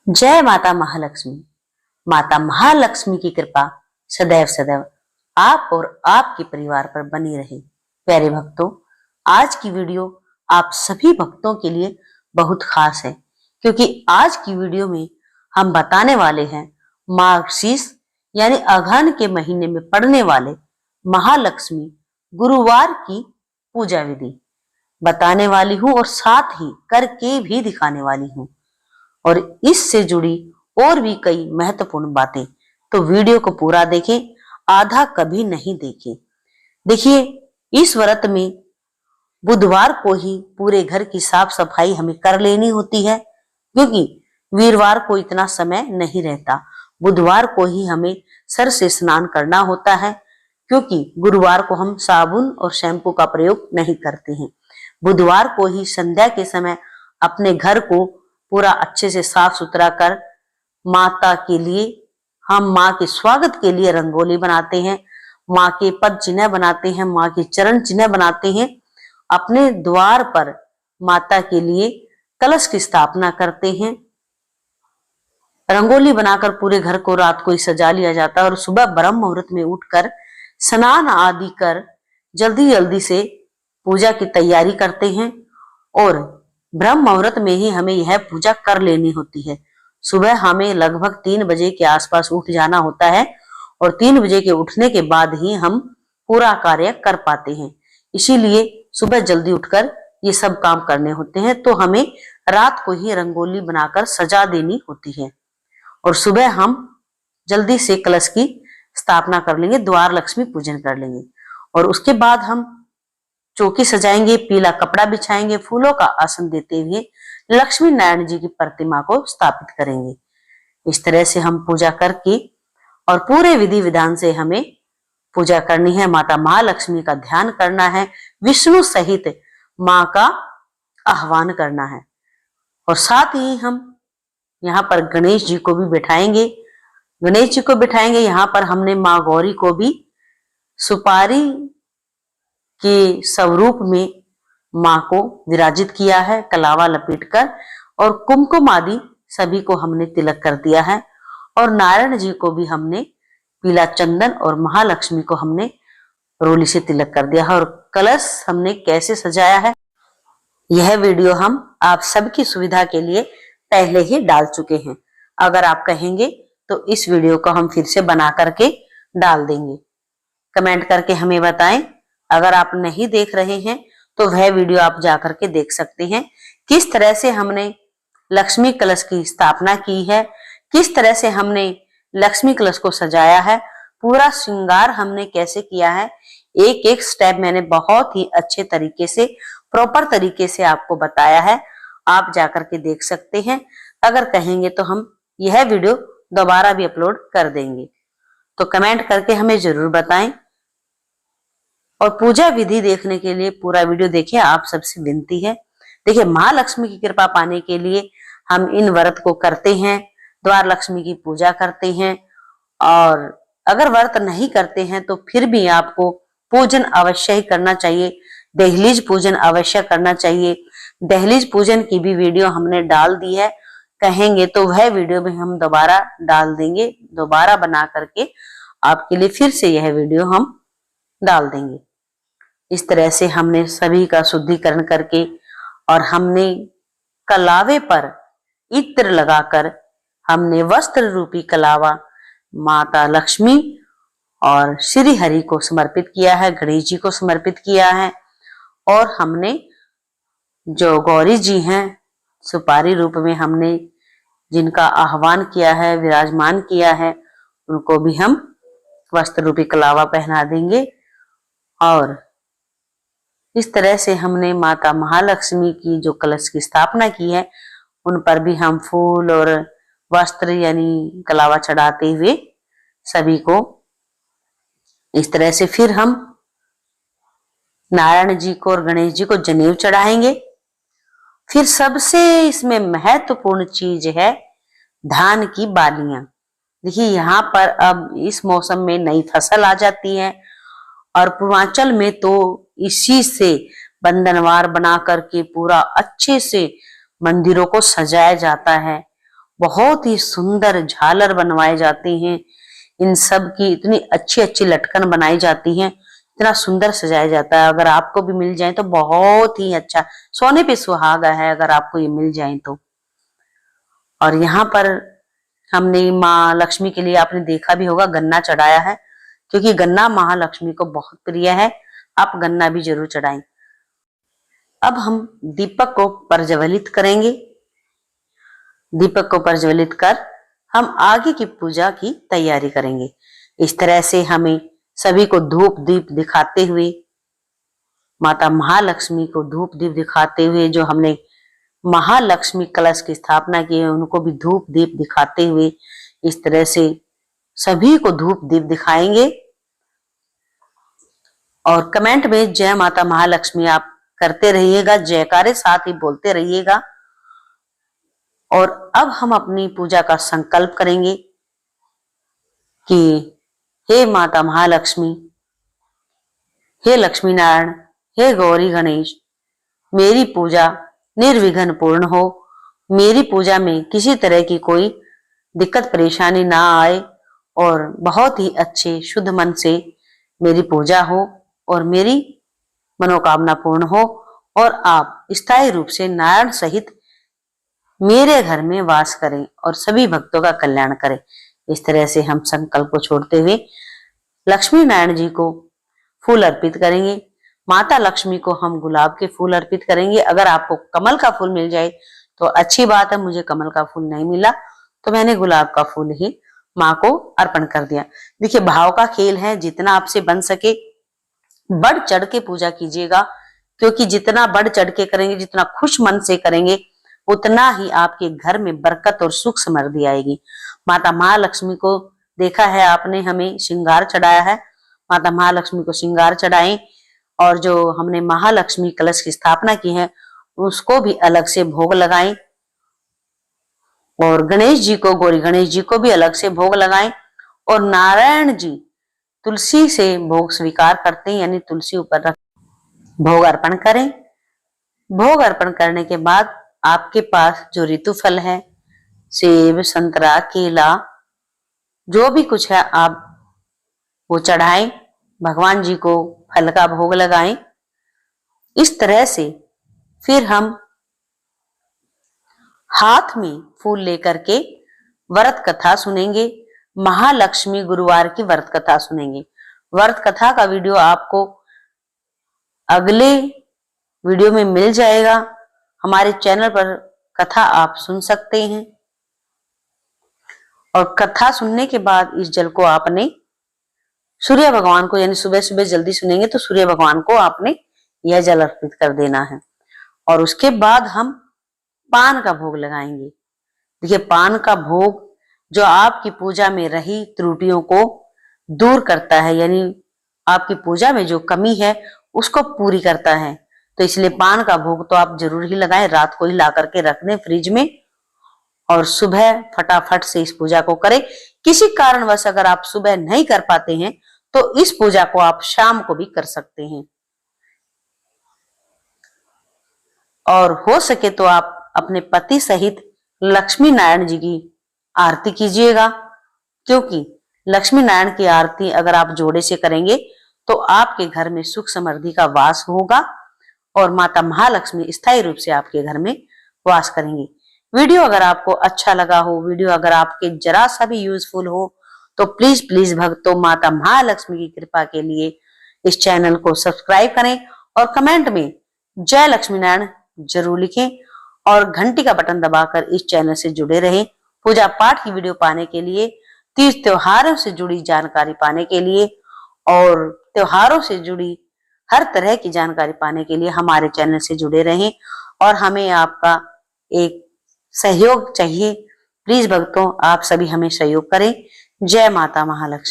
जय माता महालक्ष्मी। माता महालक्ष्मी की कृपा सदैव सदैव आप और आपके परिवार पर बनी रहे। प्यारे भक्तों, आज की वीडियो आप सभी भक्तों के लिए बहुत खास है, क्योंकि आज की वीडियो में हम बताने वाले हैं मार्गशीर्ष यानी अगहन के महीने में पड़ने वाले महालक्ष्मी गुरुवार की पूजा विधि बताने वाली हूँ और साथ ही करके भी दिखाने वाली हूँ, और इससे जुड़ी और भी कई महत्वपूर्ण बातें। तो वीडियो को पूरा देखें, आधा कभी नहीं देखें। देखिए, इस व्रत में बुधवार को ही पूरे घर की साफ सफाई हमें कर लेनी होती है, क्योंकि वीरवार को इतना समय नहीं रहता। बुधवार को ही हमें सर से स्नान करना होता है, क्योंकि गुरुवार को हम साबुन और शैम्पू का प्रयोग नहीं करते हैं। बुधवार को ही संध्या के समय अपने घर को पूरा अच्छे से साफ सुथरा कर माता के लिए, हम माँ के स्वागत के लिए रंगोली बनाते हैं, माँ के पद चिन्ह बनाते हैं, माँ के चरण चिन्ह बनाते हैं। अपने द्वार पर माता के लिए कलश की स्थापना करते हैं। रंगोली बनाकर पूरे घर को रात को ही सजा लिया जाता है और सुबह ब्रह्म मुहूर्त में उठकर स्नान आदि कर जल्दी जल्दी से पूजा की तैयारी करते हैं। और ब्रह्म मुहूर्त में ही हमें यह पूजा कर लेनी होती है। सुबह हमें लगभग 3 बजे के आसपास उठ जाना होता है और 3 बजे के उठने के बाद ही हम पूरा कार्य कर पाते हैं। इसीलिए सुबह जल्दी उठकर ये सब काम करने होते हैं। तो हमें रात को ही रंगोली बनाकर सजा देनी होती है और सुबह हम जल्दी से कलश की स्थापना कर लेंगे, द्वार लक्ष्मी पूजन कर लेंगे और उसके बाद हम चौकी सजाएंगे, पीला कपड़ा बिछाएंगे, फूलों का आसन देते हुए लक्ष्मी नारायण जी की प्रतिमा को स्थापित करेंगे। इस तरह से हम पूजा करके और पूरे विधि विधान से हमें पूजा करनी है। माता महालक्ष्मी का ध्यान करना है, विष्णु सहित माँ का आह्वान करना है और साथ ही हम यहाँ पर गणेश जी को भी बिठाएंगे। गणेश जी को बिठाएंगे। यहाँ पर हमने माँ गौरी को भी सुपारी के स्वरूप में माँ को विराजित किया है, कलावा लपेटकर, और कुमकुम आदि सभी को हमने तिलक कर दिया है। और नारायण जी को भी हमने पीला चंदन और महालक्ष्मी को हमने रोली से तिलक कर दिया है। और कलश हमने कैसे सजाया है यह वीडियो हम आप सबकी सुविधा के लिए पहले ही डाल चुके हैं। अगर आप कहेंगे तो इस वीडियो को हम फिर से बना करके डाल देंगे। कमेंट करके हमें बताएं। अगर आप नहीं देख रहे हैं तो वह वीडियो आप जाकर के देख सकते हैं, किस तरह से हमने लक्ष्मी कलश की स्थापना की है, किस तरह से हमने लक्ष्मी कलश को सजाया है, पूरा श्रृंगार हमने कैसे किया है। एक एक स्टेप मैंने बहुत ही अच्छे तरीके से, प्रॉपर तरीके से आपको बताया है। आप जाकर के देख सकते हैं। अगर कहेंगे तो हम यह वीडियो दोबारा भी अपलोड कर देंगे। तो कमेंट करके हमें जरूर बताएं और पूजा विधि देखने के लिए पूरा वीडियो देखिए, आप सबसे विनती है। देखिए, महालक्ष्मी की कृपा पाने के लिए हम इन व्रत को करते हैं, द्वार लक्ष्मी की पूजा करते हैं। और अगर व्रत नहीं करते हैं तो फिर भी आपको पूजन अवश्य ही करना चाहिए, दहलीज पूजन अवश्य करना चाहिए। दहलीज पूजन की भी वीडियो हमने डाल दी है, कहेंगे तो वह वीडियो भी हम दोबारा डाल देंगे, दोबारा बना करके आपके लिए फिर से यह वीडियो हम डाल देंगे। इस तरह से हमने सभी का शुद्धिकरण करके और हमने कलावे पर इत्र लगाकर हमने वस्त्र रूपी कलावा माता लक्ष्मी और श्री हरि को समर्पित किया है, गणेश जी को समर्पित किया है। और हमने जो गौरी जी हैं सुपारी रूप में हमने जिनका आह्वान किया है, विराजमान किया है, उनको भी हम वस्त्र रूपी कलावा पहना देंगे। और इस तरह से हमने माता महालक्ष्मी की जो कलश की स्थापना की है उन पर भी हम फूल और वस्त्र यानी कलावा चढ़ाते हुए सभी को इस तरह से फिर हम नारायण जी को और गणेश जी को जनेऊ चढ़ाएंगे। फिर सबसे इसमें महत्वपूर्ण चीज है धान की बालियां। देखिए, यहाँ पर अब इस मौसम में नई फसल आ जाती है और पूर्वांचल में तो इसी से बंधनवार बना करके पूरा अच्छे से मंदिरों को सजाया जाता है बहुत ही सुंदर झालर बनवाए जाते हैं। इन सब की इतनी अच्छी अच्छी लटकन बनाई जाती हैं, इतना सुंदर सजाया जाता है। अगर आपको भी मिल जाए तो बहुत ही अच्छा, सोने पे सुहागा है अगर आपको ये मिल जाए तो। और यहाँ पर हमने माँ लक्ष्मी के लिए, आपने देखा भी होगा, गन्ना चढ़ाया है, क्योंकि गन्ना महालक्ष्मी को बहुत प्रिय है। आप गन्ना भी जरूर चढ़ाएं। अब हम दीपक को प्रज्वलित करेंगे। दीपक को प्रज्वलित कर हम आगे की पूजा की तैयारी करेंगे। इस तरह से हमें सभी को धूप दीप दिखाते हुए, माता महालक्ष्मी को धूप दीप दिखाते हुए, जो हमने महालक्ष्मी कलश की स्थापना की है उनको भी धूप दीप दिखाते हुए, इस तरह से सभी को धूप दीप दिखाएंगे। और कमेंट में जय माता महालक्ष्मी आप करते रहिएगा, जयकारे साथ ही बोलते रहिएगा। और अब हम अपनी पूजा का संकल्प करेंगे कि हे माता महालक्ष्मी, हे लक्ष्मी नारायण, हे गौरी गणेश, मेरी पूजा निर्विघ्न पूर्ण हो। मेरी पूजा में किसी तरह की कोई दिक्कत परेशानी ना आए और बहुत ही अच्छे शुद्ध मन से मेरी पूजा हो और मेरी मनोकामना पूर्ण हो और आप स्थायी रूप से नारायण सहित मेरे घर में वास करें और सभी भक्तों का कल्याण करें। इस तरह से हम संकल्प को छोड़ते हुए लक्ष्मी नारायण जी को फूल अर्पित करेंगे। माता लक्ष्मी को हम गुलाब के फूल अर्पित करेंगे। अगर आपको कमल का फूल मिल जाए तो अच्छी बात है, मुझे कमल का फूल नहीं मिला तो मैंने गुलाब का फूल ही माँ को अर्पण कर दिया। देखिए, भाव का खेल है, जितना आपसे बन सके बढ़ चढ़ के पूजा कीजिएगा, क्योंकि जितना बढ़ चढ़ के करेंगे, जितना खुश मन से करेंगे, उतना ही आपके घर में बरकत और सुख समृद्धि आएगी। माता महालक्ष्मी को देखा है आपने, हमें श्रृंगार चढ़ाया है, माता महालक्ष्मी को श्रृंगार चढ़ाएं। और जो हमने महालक्ष्मी कलश की स्थापना की है उसको भी अलग से भोग लगाएं। और गणेश जी को, गौरी गणेश जी को भी अलग से भोग लगाएं। और नारायण जी तुलसी से भोग स्वीकार करते हैं, यानी तुलसी ऊपर रख भोग अर्पण करें। भोग अर्पण करने के बाद आपके पास जो ऋतु फल है, सेब, संतरा, केला, जो भी कुछ है आप वो चढ़ाएं, भगवान जी को फल का भोग लगाएं। इस तरह से फिर हम हाथ में फूल लेकर के व्रत कथा सुनेंगे। महालक्ष्मी गुरुवार की व्रत कथा सुनेंगे। व्रत कथा का वीडियो आपको अगले वीडियो में मिल जाएगा। हमारे चैनल पर कथा आप सुन सकते हैं। और कथा सुनने के बाद इस जल को आपने सूर्य भगवान को, यानी सुबह सुबह जल्दी सुनेंगे तो सूर्य भगवान को आपने यह जल अर्पित कर देना है। और उसके बाद हम पान का भोग लगाएंगे। देखिए, पान का भोग जो आपकी पूजा में रही त्रुटियों को दूर करता है, यानी आपकी पूजा में जो कमी है उसको पूरी करता है। तो इसलिए पान का भोग तो आप जरूर ही लगाएं, रात को ही ला करके रख दें फ्रिज में और सुबह फटाफट से इस पूजा को करें। किसी कारणवश अगर आप सुबह नहीं कर पाते हैं तो इस पूजा को आप शाम को भी कर सकते हैं। और हो सके तो आप अपने पति सहित लक्ष्मी नारायण जी की आरती कीजिएगा, क्योंकि लक्ष्मी नारायण की आरती अगर आप जोड़े से करेंगे तो आपके घर में सुख समृद्धि का वास होगा और माता महालक्ष्मी स्थायी रूप से आपके घर में वास करेंगी। वीडियो अगर आपको अच्छा लगा हो, वीडियो अगर आपके जरा सा भी यूजफुल हो, तो प्लीज प्लीज भक्तों, माता महालक्ष्मी की कृपा के लिए इस चैनल को सब्सक्राइब करें और कमेंट में जय लक्ष्मी नारायण जरूर लिखें और घंटी का बटन दबाकर इस चैनल से जुड़े रहें। पूजा पाठ की वीडियो पाने के लिए, तीज त्योहारों से जुड़ी जानकारी पाने के लिए और त्योहारों से जुड़ी हर तरह की जानकारी पाने के लिए हमारे चैनल से जुड़े रहें। और हमें आपका एक सहयोग चाहिए। प्लीज भक्तों, आप सभी हमें सहयोग करें। जय माता महालक्ष्मी।